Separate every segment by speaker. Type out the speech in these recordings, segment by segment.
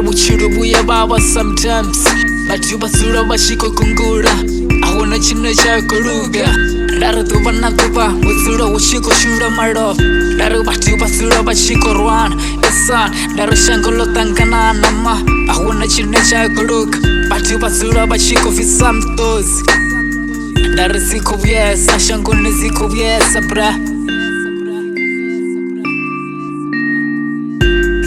Speaker 1: Vhutshilo by vhavha sometimes, but you basura bashiko kungura. I wanna chine chakoluga. Ndari tuba na tuba, wizura ushiko shura maro. Ndari batu basura bashiko rwan. Esan, ndari shangolo tangana nama. I wanna chine chakoluga, batu basura bashiko fisamtos. Ndari ziko vyesa, shangone ziko vyesa bra.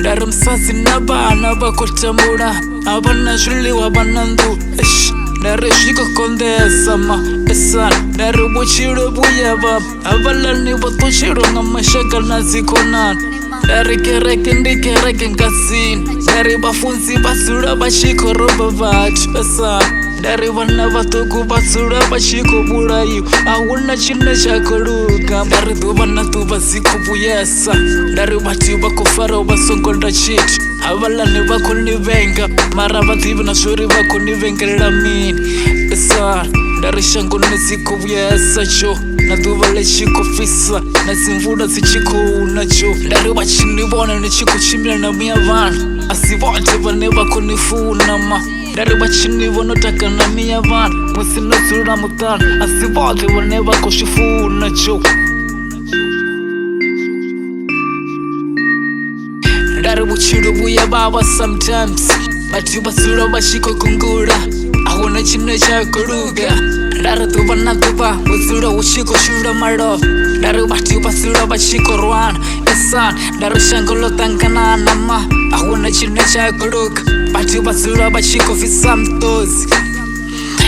Speaker 1: Ndari msazi nabana bakotamura. Abana shuli wabanandu. Ndari shiko kondesa ma. Esan, ndari Vhutshilo by vhavha. Abalani Vhutshilo nga mashaka na zikonan. Ndari kereke ndikereke ngasini. Ndari bafunzi basura bashiko roba vatu. Esan, ndari vana vatuku basura bashiko bulayu. Awuna chine chakoluga. Ndari tuvana tuva ziko buyesa. Ndari batu bakofara basongonda chitu. Abalani bakonivenga. Mara bativu na shuri bakonivengerera mini. Esan, ndari shangone ziko buyesa cho. Na duva lechiko fisa. Na zimvula zichiko unacho. Ndari bachinibona nichiko chimila na miya vana. Asivote vane bakonifuna ma. Ndari bachinibona taka na miya vana. Musino zura mutana. Asivote vane bakoshifuna cho. Ndari Vhutshilo by vhavha sometimes, but you basura bashiko kungura. I wanna chine chakoluga. Ndari tuba na tuba, wizura ushiko shura maro. Ndari batu basura bashiko rwan. Esan, ndari shangolo tangana nama. I wanna chine chakoluga, batu basura bashiko fisamtos.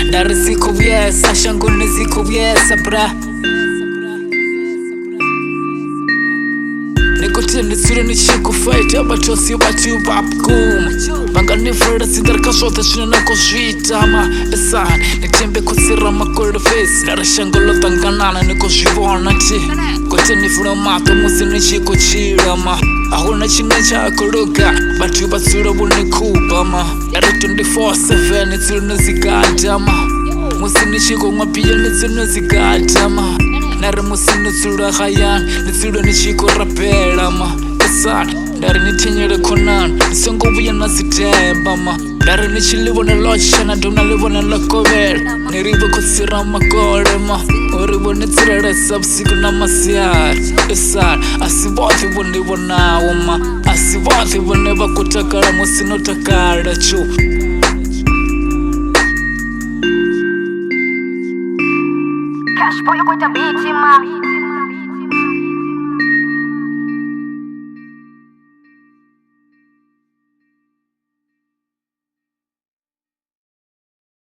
Speaker 1: Ndari ziko vyesa, shangone ziko vyesa bra. Ndisole nichiko fight abatosi batu babkum. Bangani furda sidar kashota chine na koshitama. Esan, nitembe kusira makolo face. Ndari shangolo tanganana niko shivona ti. Kote nifura mato musini chiko chirama. Ahuna chine chakoluga, batu basura bunikuba ma. Ndari 24/7 nitsune zikatama. Musini chiko ngapia nitsune zikatama. Ndari musini tsura khayan, nitsura nichiko rapela ma. Esan, ndari nitinyele konan, nisongo buya nazitemba ma. Ndari nichilivona locha na dona livona lakovela. Nirivo kusira makole ma. Urivo nitsirelesa busiku na masiyari. Esan, asivote vone vonawo ma. Asivote vone bakutakala musino takala cho.
Speaker 2: Cash boy with a beat, man.